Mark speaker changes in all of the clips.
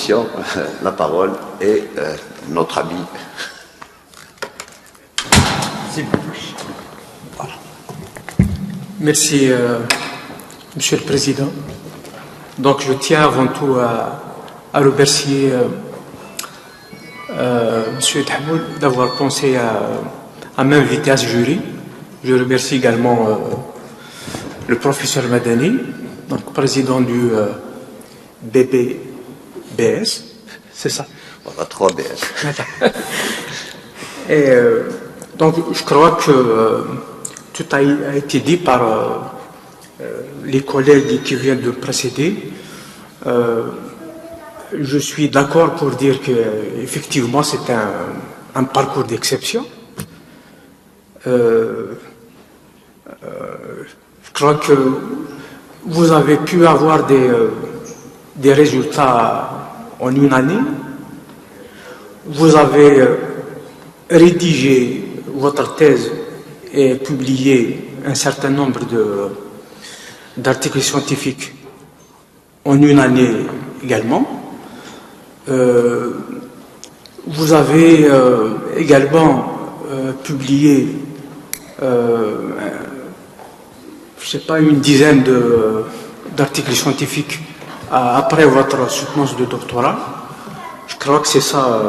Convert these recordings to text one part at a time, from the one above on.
Speaker 1: Commission, la parole est notre ami.
Speaker 2: Voilà. Merci, Monsieur le Président. Donc, je tiens avant tout à remercier Monsieur Thaboul d'avoir pensé à m'inviter à ce jury. Je remercie également le professeur Madani, donc président du BBBS, c'est ça?
Speaker 1: Voilà, 3BS.
Speaker 2: Et donc, je crois que tout a été dit par les collègues qui viennent de précéder. Je suis d'accord pour dire qu'effectivement, c'est un parcours d'exception. Je crois que vous avez pu avoir des résultats en une année. Vous avez rédigé votre thèse et publié un certain nombre d'articles scientifiques en une année également. Vous avez également publié, je ne sais pas, une dizaine d'articles scientifiques après votre soutenance de doctorat. Je crois que c'est ça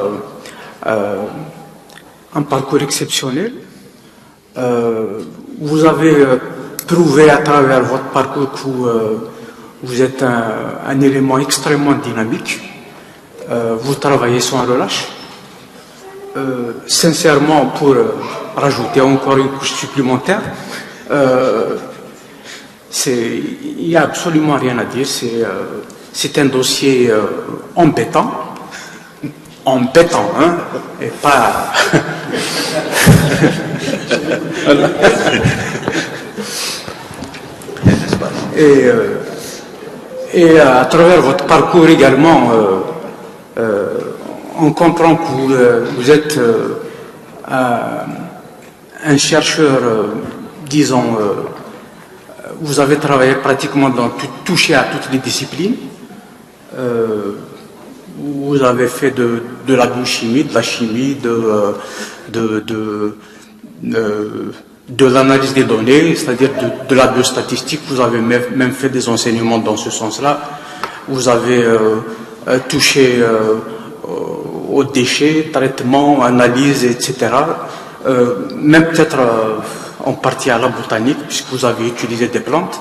Speaker 2: un parcours exceptionnel. Vous avez prouvé à travers votre parcours que vous êtes un élément extrêmement dynamique. Vous travaillez sans relâche. Sincèrement, pour rajouter encore une couche supplémentaire, il n'y a absolument rien à dire. C'est un dossier embêtant. Embêtant, hein, et pas... et à travers votre parcours également, on comprend que vous êtes un chercheur, disons, vous avez travaillé pratiquement touché à toutes les disciplines. Vous avez fait de la biochimie, de la chimie, de l'analyse des données, c'est-à-dire de la biostatistique. Vous avez même fait des enseignements dans ce sens-là. Vous avez touché aux déchets, traitement, analyse, etc. Même peut-être en partie à la botanique, puisque vous avez utilisé des plantes.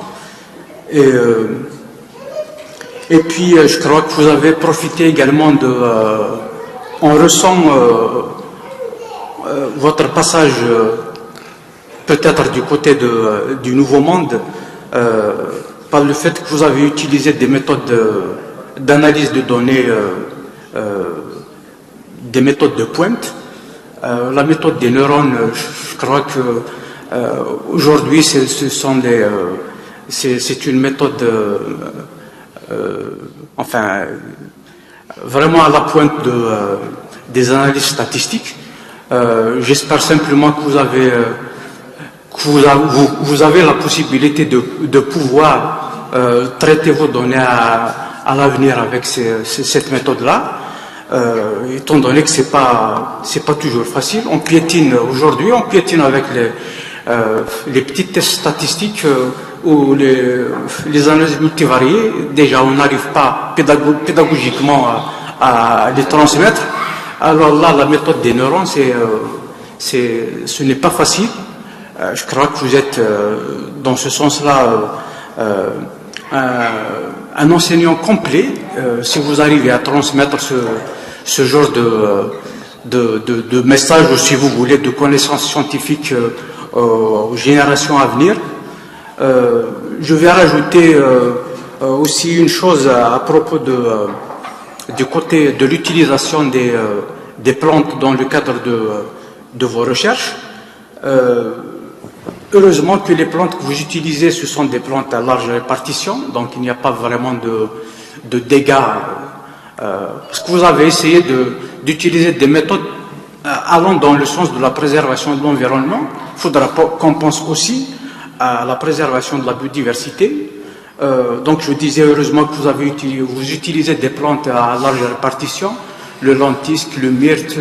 Speaker 2: Et puis, je crois que vous avez profité également on ressent votre passage peut-être du côté du Nouveau Monde par le fait que vous avez utilisé des méthodes d'analyse de données, des méthodes de pointe. La méthode des neurones, je crois que aujourd'hui, c'est une méthode enfin, vraiment à la pointe des analyses statistiques. J'espère simplement que vous avez la possibilité de pouvoir traiter vos données à l'avenir avec cette méthode-là, étant donné que c'est pas toujours facile. On piétine aujourd'hui, on piétine avec les petits tests statistiques ou les analyses multivariées. Déjà, on n'arrive pas pédagogiquement à les transmettre. Alors là, la méthode des neurones, ce n'est pas facile. Je crois que vous êtes, dans ce sens-là, un enseignant complet, si vous arrivez à transmettre ce genre de message, ou si vous voulez, de connaissances scientifiques aux générations à venir. Je vais rajouter aussi une chose à propos du côté de l'utilisation des plantes dans le cadre de vos recherches. Heureusement que les plantes que vous utilisez, ce sont des plantes à large répartition, donc il n'y a pas vraiment de dégâts, parce que vous avez essayé d'utiliser des méthodes allant dans le sens de la préservation de l'environnement. Il faudra qu'on pense aussi à la préservation de la biodiversité. Donc je disais heureusement que vous utilisez des plantes à large répartition, le lentisque, le myrte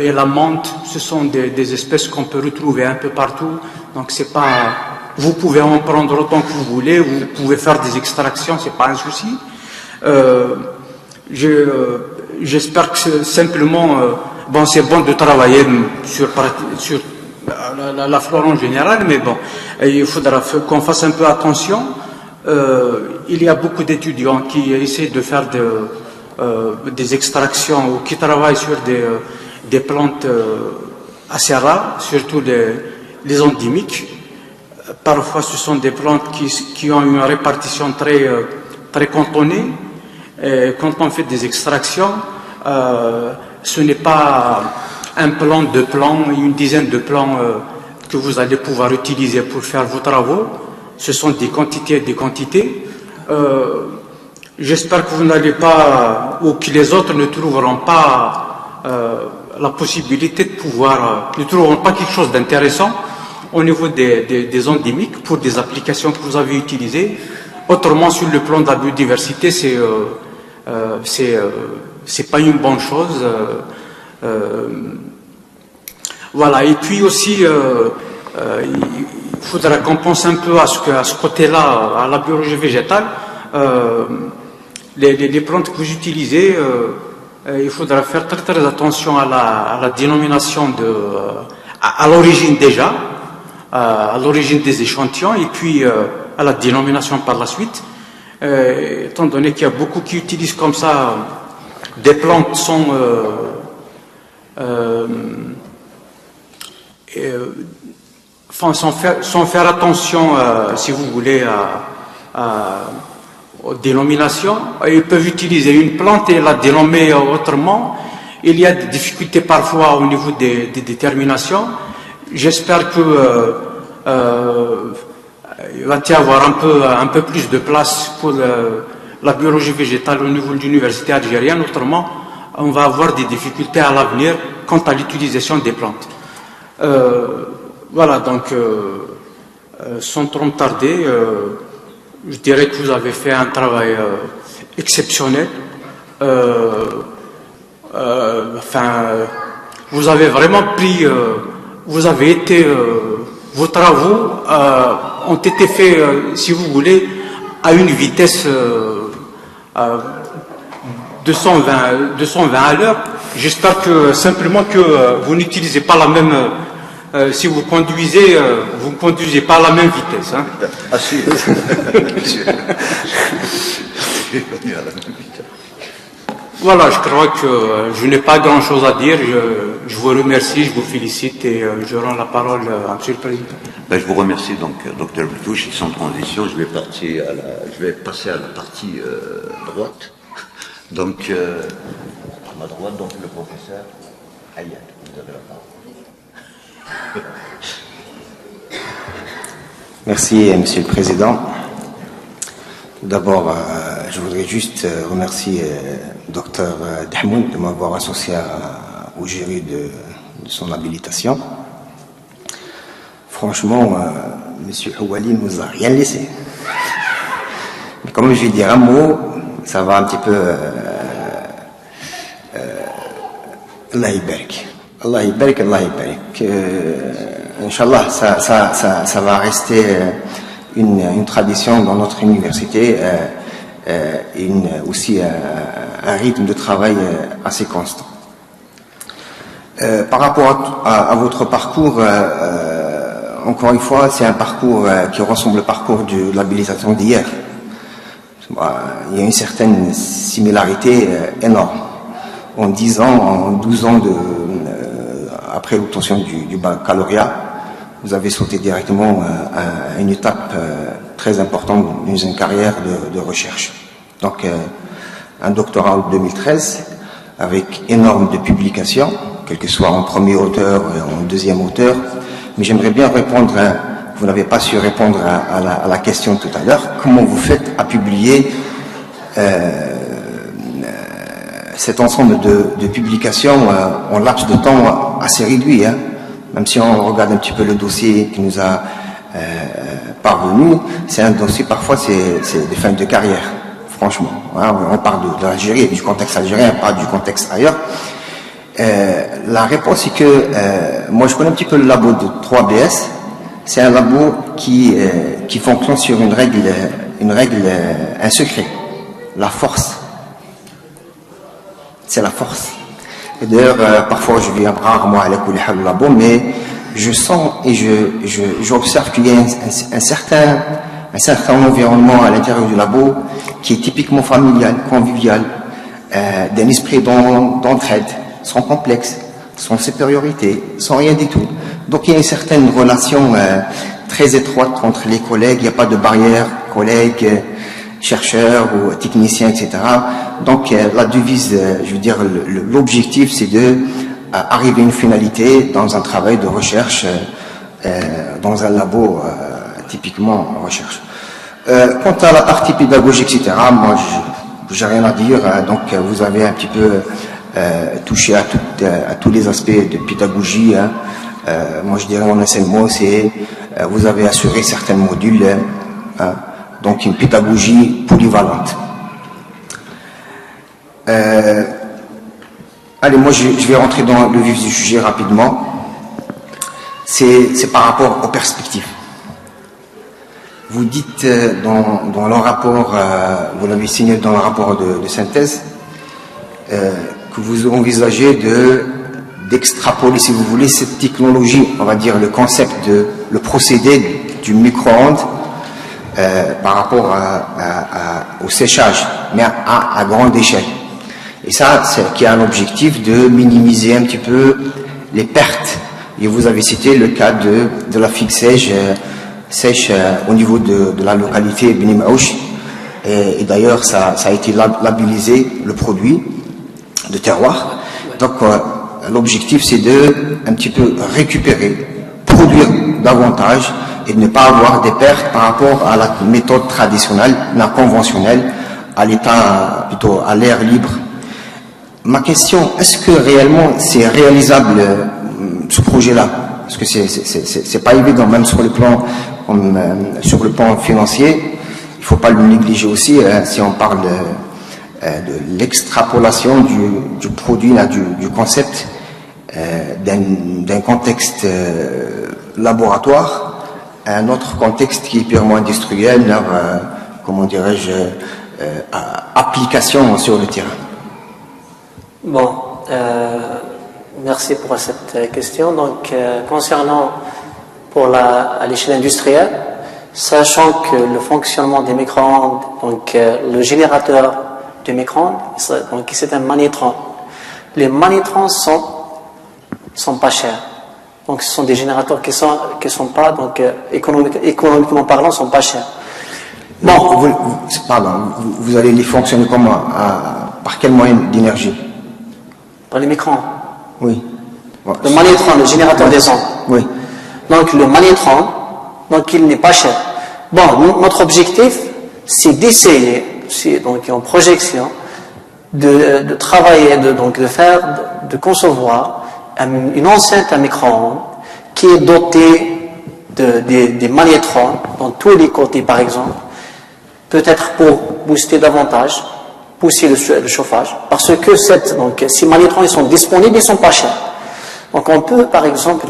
Speaker 2: et la menthe, ce sont des espèces qu'on peut retrouver un peu partout, donc c'est pas, vous pouvez en prendre autant que vous voulez, vous pouvez faire des extractions, c'est pas un souci. J'espère que simplement, bon, c'est bon de travailler sur la flore en général, mais bon, il faudra qu'on fasse un peu attention. Il y a beaucoup d'étudiants qui essaient de faire des extractions ou qui travaillent sur des plantes assez rares, surtout les endémiques. Parfois, ce sont des plantes qui ont une répartition très cantonnée. Et quand on fait des extractions, ce n'est pas un plan, deux plants, une dizaine de plants que vous allez pouvoir utiliser pour faire vos travaux. Ce sont des quantités et des quantités. J'espère que vous n'allez pas, ou que les autres ne trouveront pas la possibilité de pouvoir, ne trouveront pas quelque chose d'intéressant au niveau des endémiques pour des applications que vous avez utilisées. Autrement, sur le plan de la biodiversité, c'est pas une bonne chose. Voilà. Et puis aussi, il faudra qu'on pense un peu à ce côté-là, à la biologie végétale. Les plantes que vous utilisez, il faudra faire très attention à la dénomination à l'origine déjà, à l'origine des échantillons, et puis à la dénomination par la suite. Étant donné qu'il y a beaucoup qui utilisent comme ça des plantes sans faire attention, si vous voulez, aux dénominations. Ils peuvent utiliser une plante et la dénommer autrement. Il y a des difficultés parfois au niveau des déterminations. J'espère que il va y avoir un peu plus de place pour la biologie végétale au niveau de l'université algérienne. Autrement, on va avoir des difficultés à l'avenir quant à l'utilisation des plantes. Voilà, donc, sans trop tarder, je dirais que vous avez fait un travail exceptionnel. Vous avez vraiment pris, vos travaux ont été faits, si vous voulez, à une vitesse 220 à l'heure. J'espère que simplement que vous n'utilisez pas la même. Si vous conduisez, vous ne conduisez pas à la même vitesse. Hein.
Speaker 1: Ah si.
Speaker 2: Voilà, je crois que je n'ai pas grand-chose à dire. Je vous remercie, je vous félicite et je rends la parole à M. le Président.
Speaker 1: Ben, je vous remercie donc, Dr Boutouche. Sans transition, je vais passer à la partie droite. Donc, à ma droite, donc le professeur Ayad, vous avez la parole.
Speaker 3: Merci, Monsieur le Président. D'abord, je voudrais juste remercier Dr Dahmoud de m'avoir associé au jury de son habilitation. Franchement, Monsieur Ouali ne nous a rien laissé. Mais comme je vais dire un mot, ça va un petit peu... Allah Ibarak. Allah Ibarak, Allah Ibarak. Inch'Allah, ça va rester une tradition dans notre université et aussi un rythme de travail assez constant. Par rapport à votre parcours, encore une fois, c'est un parcours qui ressemble au parcours de l'habilitation d'hier. Il y a une certaine similarité énorme. En 10 ans, en 12 ans après l'obtention du baccalauréat, vous avez sauté directement à une étape très importante dans une carrière de recherche. Donc, un doctorat en 2013 avec énorme de publications, quel que soit en premier auteur et en deuxième auteur. Mais j'aimerais bien répondre, vous n'avez pas su répondre à la question tout à l'heure, comment vous faites à publier cet ensemble de publications en laps de temps assez réduit, hein. Même si on regarde un petit peu le dossier qui nous a parvenus, c'est un dossier, parfois c'est des fins de carrière, franchement. Voilà, on parle de l'Algérie, du contexte algérien, pas du contexte ailleurs. La réponse est que, moi je connais un petit peu le labo de 3BS, c'est un labo qui fonctionne sur un secret, la force. C'est la force. Et d'ailleurs, parfois je viens rarement à l'école au labo, mais je sens et j'observe qu'il y a un certain environnement à l'intérieur du labo qui est typiquement familial, convivial, d'un esprit d'entraide, sans complexe, sans supériorité, sans rien du tout. Donc il y a une certaine relation très étroite entre les collègues, il n'y a pas de barrière, collègues, chercheurs ou techniciens, etc. Donc la devise, je veux dire, l'objectif, c'est de arriver à une finalité dans un travail de recherche, dans un labo, typiquement en recherche. Quant à la partie pédagogique, etc., moi, j'ai rien à dire. Donc vous avez un petit peu touché à tous les aspects de pédagogie. Moi, je dirais mon enseignement, c'est vous avez assuré certains modules, donc une pédagogie polyvalente. Allez, moi je vais rentrer dans le vif du sujet rapidement. C'est par rapport aux perspectives. Vous dites dans le rapport, vous l'avez signé dans le rapport de synthèse, que vous envisagez d'extrapoler, si vous voulez, cette technologie, on va dire le concept le procédé du micro-ondes par rapport au séchage, mais à grande échelle. Et ça, c'est qui a un objectif de minimiser un petit peu les pertes. Et vous avez cité le cas de la figue sèche au niveau de la localité Beni Maouch. Et d'ailleurs, ça a été labellisé, le produit de terroir. Donc, l'objectif, c'est de un petit peu récupérer, produire davantage et de ne pas avoir des pertes par rapport à la méthode traditionnelle, la conventionnelle, à l'état, plutôt à l'air libre. Ma question, est-ce que réellement c'est réalisable ce projet-là? Parce que c'est pas évident, même sur le plan financier. Il faut pas le négliger aussi, si on parle de l'extrapolation du produit, là, du concept, d'un contexte laboratoire à un autre contexte qui est purement industriel, comment dirais-je, application sur le terrain.
Speaker 4: Bon, merci pour cette question. Donc, concernant à l'échelle industrielle, sachant que le fonctionnement des micro-ondes, donc le générateur du micro-ondes, donc c'est un magnétron. Les magnétrons sont pas chers. Donc, ce sont des générateurs qui sont pas, donc économiquement parlant, sont pas chers.
Speaker 3: Bon, vous allez les fonctionner comment? Par quel moyen d'énergie?
Speaker 4: Par les micro-ondes.
Speaker 3: Oui. Bon,
Speaker 4: le magnétron, le générateur des ondes.
Speaker 3: Oui.
Speaker 4: Donc le magnétron, donc il n'est pas cher. Bon, notre objectif, c'est d'essayer, donc en projection, de travailler, de concevoir une enceinte à micro-ondes qui est dotée des magnétrons dans tous les côtés, par exemple, peut-être pour booster davantage, pousser le chauffage, parce que ces magnétrons ils sont disponibles, ils sont pas chers. Donc on peut par exemple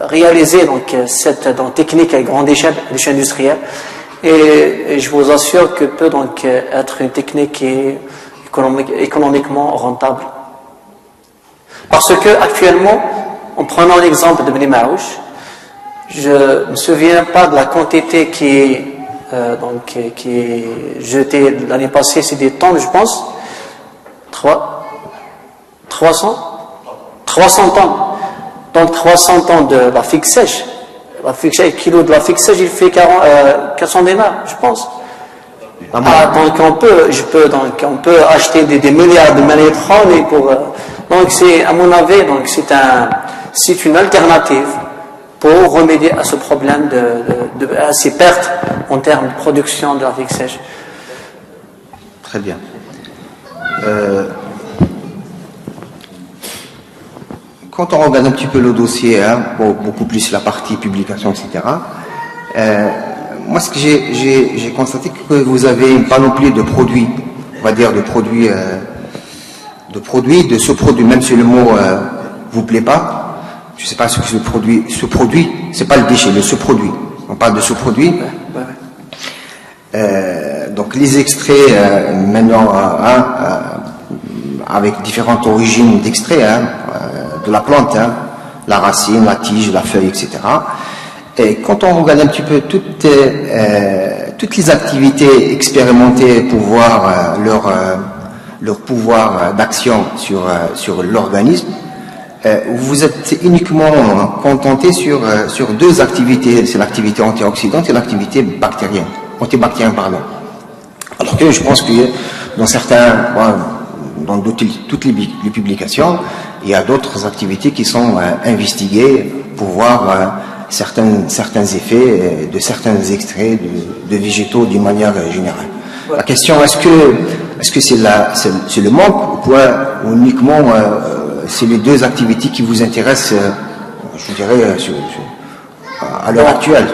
Speaker 4: réaliser cette technique à grande échelle industrielle, et je vous assure que peut être une technique qui est économiquement rentable. Parce que actuellement, en prenant l'exemple de Beni Maouch, je ne me souviens pas de la quantité qui est jetée l'année passée, c'est des tonnes, je pense. 300 tonnes. Donc 300 tonnes de la figue sèche. La kilo de la figue sèche, il fait 400 dinars, je pense. Donc on peut acheter des milliards de magnétrons et donc c'est, à mon avis, c'est une alternative pour remédier à ce problème à ces pertes en termes de production de la figue sèche.
Speaker 3: Très bien. Quand on regarde un petit peu le dossier, beaucoup plus la partie publication, etc., Moi, ce que j'ai constaté que vous avez une panoplie de produits, on va dire de ce produit, même si le mot vous plaît pas. Je ne sais pas ce que ce produit, c'est pas le déchet, ce produit. On parle de ce produit. Donc les extraits maintenant avec différentes origines d'extraits de la plante, la racine, la tige, la feuille, etc. Et quand on regarde un petit peu toutes les activités expérimentées pour voir leur pouvoir d'action sur l'organisme, vous êtes uniquement contenté sur deux activités, c'est l'activité antioxydante et l'activité antibactérienne, pardon. Alors que je pense que dans toutes les publications, il y a d'autres activités qui sont investiguées pour voir certains effets de certains extraits de végétaux d'une manière générale. La question, est-ce que c'est le manque ou uniquement c'est les deux activités qui vous intéressent, je dirais, à l'heure actuelle?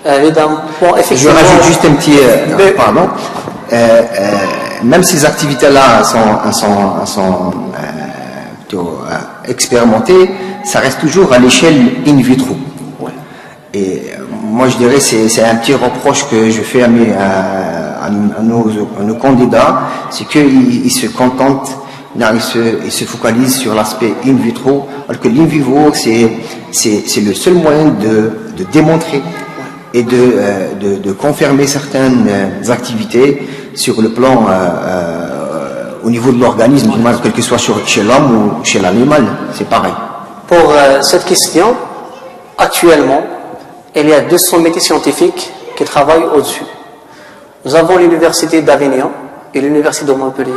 Speaker 4: Bon,
Speaker 3: je rajoute juste un petit pardon. Même ces activités-là sont plutôt expérimentées, ça reste toujours à l'échelle in vitro. Ouais. Et moi, je dirais, c'est un petit reproche que je fais à nos candidats, c'est qu'ils se contentent, ils se focalisent sur l'aspect in vitro, alors que l'in vivo, c'est le seul moyen de démontrer et de confirmer certaines activités sur le plan au niveau de l'organisme, quel que soit chez l'homme ou chez l'animal, c'est pareil.
Speaker 4: Pour cette question, actuellement, il y a 200 métiers scientifiques qui travaillent au-dessus. Nous avons l'université d'Avignon et l'université de Montpellier.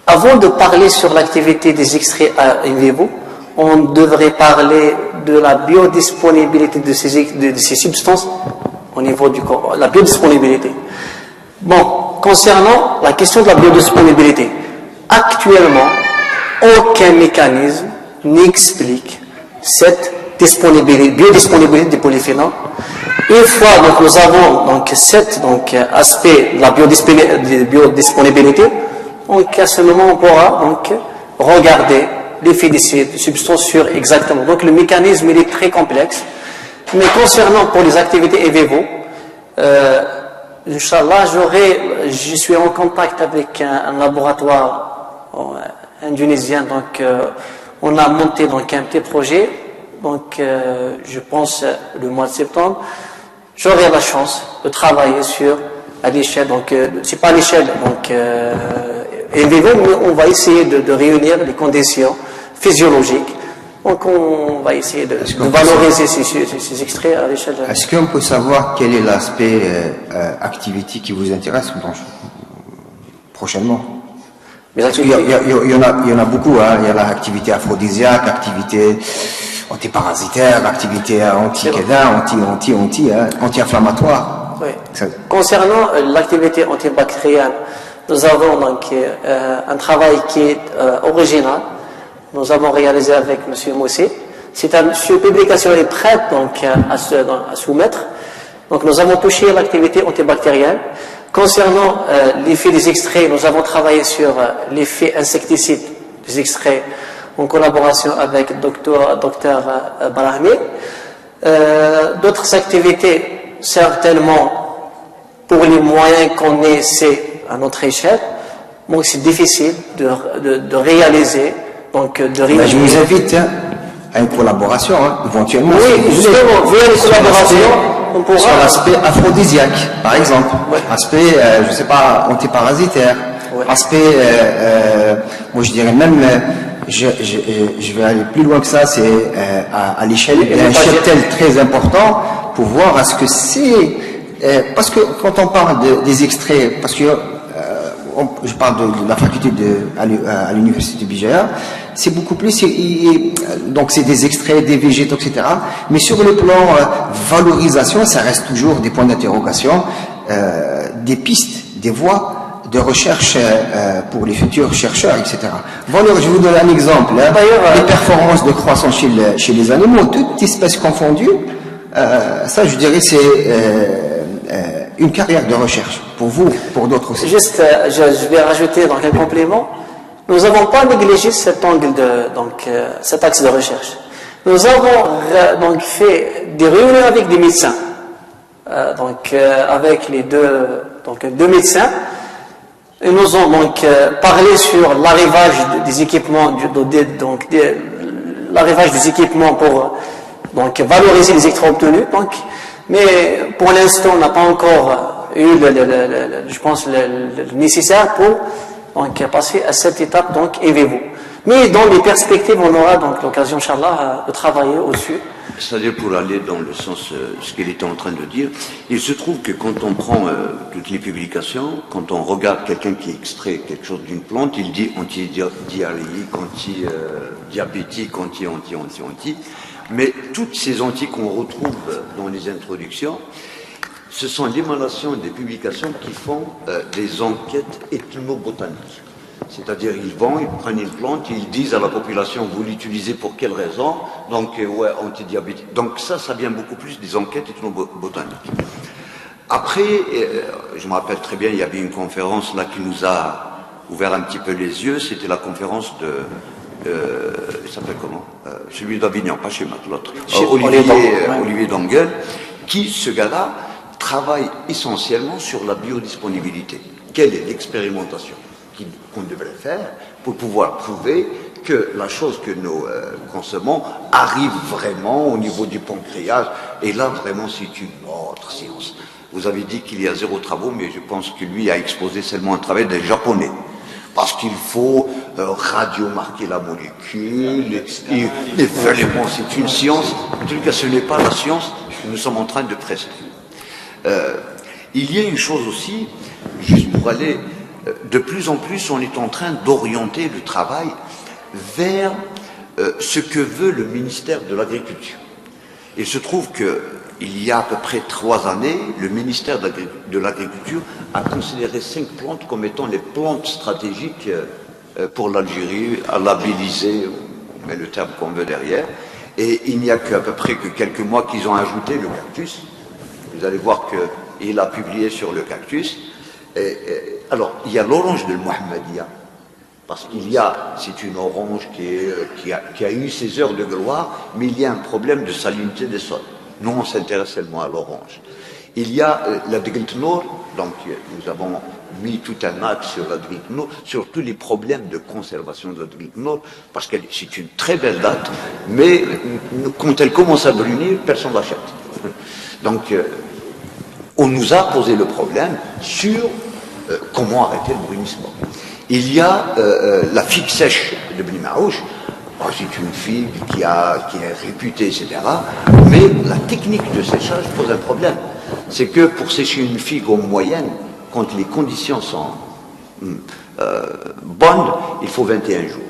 Speaker 4: Avant de parler sur l'activité des extraits in vivo, on devrait parler de la biodisponibilité de ces substances au niveau du corps, la biodisponibilité. Bon, concernant la question de la biodisponibilité, actuellement, aucun mécanisme n'explique cette biodisponibilité des polyphénols. Une fois donc nous avons cet aspect de la biodisponibilité, donc à ce moment on pourra donc regarder l'effet de ces substances sur exactement. Donc le mécanisme il est très complexe, mais concernant pour les activités in vivo, Inch'Allah, je suis en contact avec un laboratoire indonésien, donc on a monté donc un petit projet, donc je pense le mois de septembre, j'aurai la chance de travailler à l'échelle, donc c'est pas à l'échelle donc in vivo, mais on va essayer de réunir les conditions physiologiques. Donc on va essayer de valoriser ces extraits à l'échelle.
Speaker 3: Est-ce qu'on peut savoir quel est l'aspect activité qui vous intéresse prochainement? Parce qu'il y en a beaucoup, il y a l'activité aphrodisiaque, activité antiparasitaire, activité anti-inflammatoire.
Speaker 4: Oui. Concernant l'activité antibactérienne, nous avons donc un travail qui est original. Nous avons réalisé avec M. Moussé. Cette publication est prête donc, à soumettre. Donc nous avons touché l'activité antibactérienne. Concernant l'effet des extraits, nous avons travaillé sur l'effet insecticide des extraits en collaboration avec le docteur Brahmi. D'autres activités, certainement, pour les moyens qu'on ait, c'est à notre échelle. Donc c'est difficile de réaliser. Donc,
Speaker 3: je vous invite à une collaboration, éventuellement.
Speaker 4: Oui, justement, via une collaboration, on pourra...
Speaker 3: Sur l'aspect aphrodisiaque, par exemple. Ouais. Aspect, je ne sais pas, antiparasitaire. Ouais. Aspect, moi je dirais même, je vais aller plus loin que ça, c'est à l'échelle d'un cheptel très important pour voir à ce que c'est... parce que quand on parle des extraits, parce que... je parle de la faculté à l'université de Bijaya, c'est beaucoup plus, donc c'est des extraits, des végétaux, etc. Mais sur le plan valorisation, ça reste toujours des points d'interrogation, des pistes, des voies de recherche pour les futurs chercheurs, etc. Voilà, je vous donne un exemple. D'ailleurs, les performances de croissance chez les animaux, toutes espèces confondues, Ça, je dirais, c'est une carrière de recherche, pour vous, pour d'autres aussi.
Speaker 4: Juste, je vais rajouter donc un complément. Nous n'avons pas négligé cet angle cet axe de recherche. Nous avons donc fait des réunions avec des médecins, avec les deux médecins. Ils nous ont donc parlé sur l'arrivage des équipements, l'arrivage des équipements pour valoriser les extraits obtenus. Mais pour l'instant, on n'a pas encore eu, je pense, le nécessaire pour passer à cette étape EVEVO. Mais dans les perspectives, on aura donc l'occasion, Inch'Allah, de travailler au-dessus.
Speaker 1: C'est-à-dire, pour aller dans le sens, ce qu'il était en train de dire, il se trouve que quand on prend toutes les publications, quand on regarde quelqu'un qui extrait quelque chose d'une plante, il dit anti-diarrhéique, anti-diabétique, anti. Mais toutes ces anti qu'on retrouve dans les introductions, ce sont l'émanation des publications qui font des enquêtes ethnobotaniques. C'est-à-dire, ils prennent une plante, ils disent à la population, vous l'utilisez pour quelle raison? Donc, antidiabétique. Donc ça vient beaucoup plus des enquêtes ethnobotaniques. Après, je me rappelle très bien, il y avait une conférence là qui nous a ouvert un petit peu les yeux, c'était la conférence il s'appelle comment? Celui d'Avignon, pas chez Mac, l'autre. Olivier Danguel, qui, ce gars-là, travaille essentiellement sur la biodisponibilité. Quelle est l'expérimentation qu'on devrait faire pour pouvoir prouver que la chose que nous consommons arrive vraiment au niveau du pancréas. Et là, vraiment, c'est une autre science. Vous avez dit qu'il y a 0 travaux, mais je pense que lui a exposé seulement un travail des Japonais. Parce qu'il faut radiomarquer la molécule. Vraiment, c'est une science. En tout cas, ce n'est pas la science que nous sommes en train de prescrire. Il y a une chose aussi, juste pour aller... De plus en plus, on est en train d'orienter le travail vers ce que veut le ministère de l'Agriculture. Il se trouve qu'il y a à peu près 3 années, le ministère de l'Agriculture a considéré 5 plantes comme étant les plantes stratégiques pour l'Algérie, à labelliser, on met le terme qu'on veut derrière, et il n'y a qu'à peu près que quelques mois qu'ils ont ajouté le cactus. Vous allez voir qu'il a publié sur le cactus. Alors, il y a l'orange de Mohammedia, parce c'est une orange qui a eu ses heures de gloire, mais il y a un problème de salinité des sols. Nous, on s'intéresse seulement à l'orange. Il y a la Dgiltnour, donc nous avons mis tout un axe sur la Dgiltnour, sur tous les problèmes de conservation de la Dgiltnour, parce que c'est une très belle date, mais quand elle commence à brunir, personne ne l'achète. Donc, on nous a posé le problème sur comment arrêter le brunissement. Il y a la figue sèche de Bni Maouche. C'est une figue qui est réputée, etc. Mais la technique de séchage pose un problème. C'est que pour sécher une figue en moyenne, quand les conditions sont bonnes, il faut 21 jours.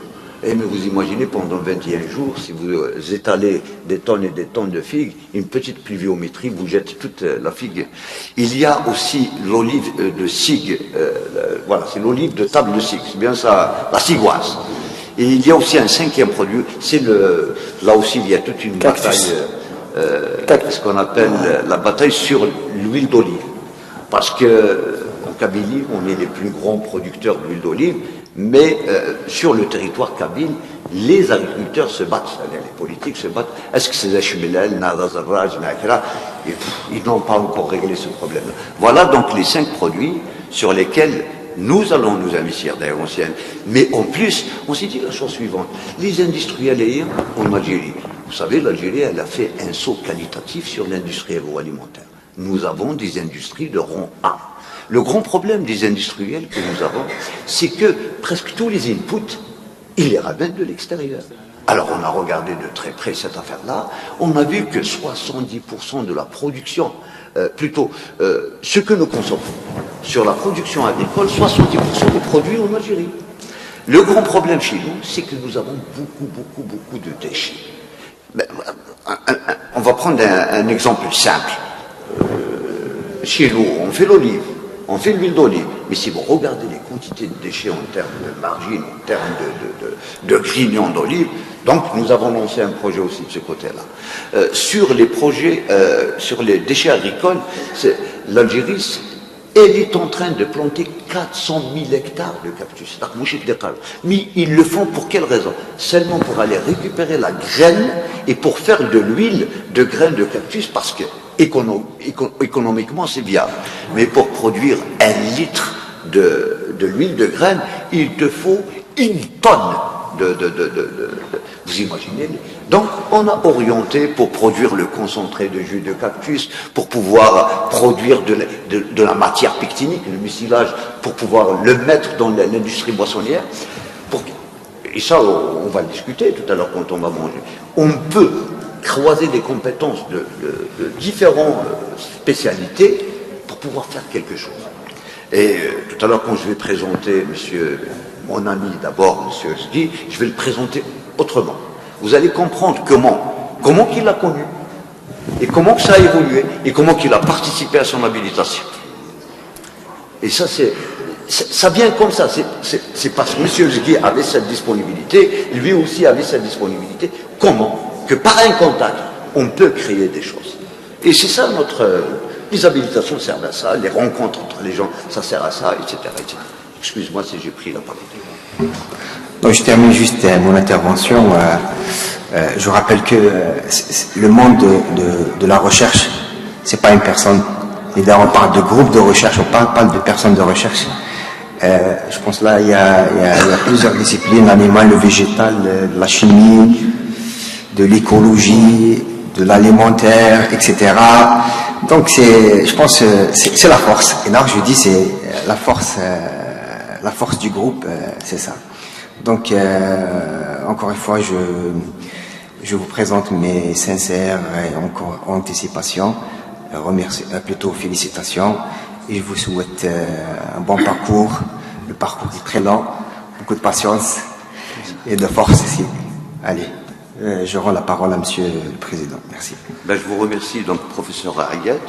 Speaker 1: Mais vous imaginez, pendant 21 jours, si vous étalez des tonnes et des tonnes de figues, une petite pluviométrie vous jette toute la figue. Il y a aussi l'olive de Sigue, voilà, c'est l'olive de table de Sigue, c'est bien ça, la cigoise. Et il y a aussi un 5e produit, là aussi il y a toute une bataille, ce qu'on appelle la bataille sur l'huile d'olive. Parce que, en Kabylie, on est les plus grands producteurs d'huile d'olive, mais sur le territoire kabyle, les agriculteurs se battent, les politiques se battent. Est-ce que c'est Hachmelel, Nada Zarraj, Nakra? Ils n'ont pas encore réglé ce problème-là. Voilà donc les 5 produits sur lesquels nous allons nous investir d'ailleurs ancienne. Mais en plus, on s'est dit la chose suivante. Les industriels en Algérie, vous savez, l'Algérie, elle a fait un saut qualitatif sur l'industrie agroalimentaire. Nous avons des industries de rang A. Le grand problème des industriels que nous avons, c'est que presque tous les inputs, ils les ramènent de l'extérieur. Alors on a regardé de très près cette affaire-là, on a vu que 70% de la production, ce que nous consommons sur la production agricole, 70% est produit en Algérie. Le grand problème chez nous, c'est que nous avons beaucoup de déchets. On va prendre un exemple simple. Chez nous, on fait l'olive. on fait l'huile d'olive. Mais si vous regardez les quantités de déchets en termes de margine, en termes de grignons d'olive, donc nous avons lancé un projet aussi de ce côté-là. Sur les projets, sur les déchets agricoles, l'Algérie, elle est en train de planter 400 000 hectares de cactus. Mais ils le font pour quelle raison? Seulement pour aller récupérer la graine et pour faire de l'huile de graines de cactus, parce que économiquement c'est viable. Mais pour produire 1 litre de l'huile de graine, il te faut 1 tonne vous imaginez. Donc on a orienté pour produire le concentré de jus de cactus, pour pouvoir produire de la matière pectinique, le mucilage, pour pouvoir le mettre dans l'industrie boissonnière. Et ça, on va le discuter tout à l'heure quand on va manger. On peut croiser des compétences de différentes spécialités pour pouvoir faire quelque chose. Et tout à l'heure, quand je vais présenter mon ami d'abord, M. Özgi, je vais le présenter autrement. Vous allez comprendre comment qu'il l'a connu, et comment que ça a évolué, et comment qu'il a participé à son habilitation. Et ça, ça vient comme ça. C'est parce que M. Özgi avait cette disponibilité, lui aussi avait cette disponibilité. Comment? Que par un contact, on peut créer des choses. Et c'est ça les habilitations servent à ça, les rencontres entre les gens, ça sert à ça, etc. etc. Excuse-moi si j'ai pris la parole.
Speaker 3: Donc, je termine juste mon intervention. Je rappelle que le monde de la recherche, c'est pas une personne. Et là, on parle de groupe de recherche, on parle pas de personnes de recherche. Je pense là, il y a plusieurs disciplines, l'animal, le végétal, la chimie, de l'écologie, de l'alimentaire, etc. Donc, je pense, c'est la force. Et là, je dis, c'est la force du groupe, c'est ça. Donc, encore une fois, je vous présente mes sincères et encore anticipations, plutôt félicitations, et je vous souhaite un bon parcours. Le parcours est très lent, beaucoup de patience et de force ici. Allez, je rends la parole à Monsieur le Président. Merci.
Speaker 1: Je vous remercie, donc, professeur Ayed.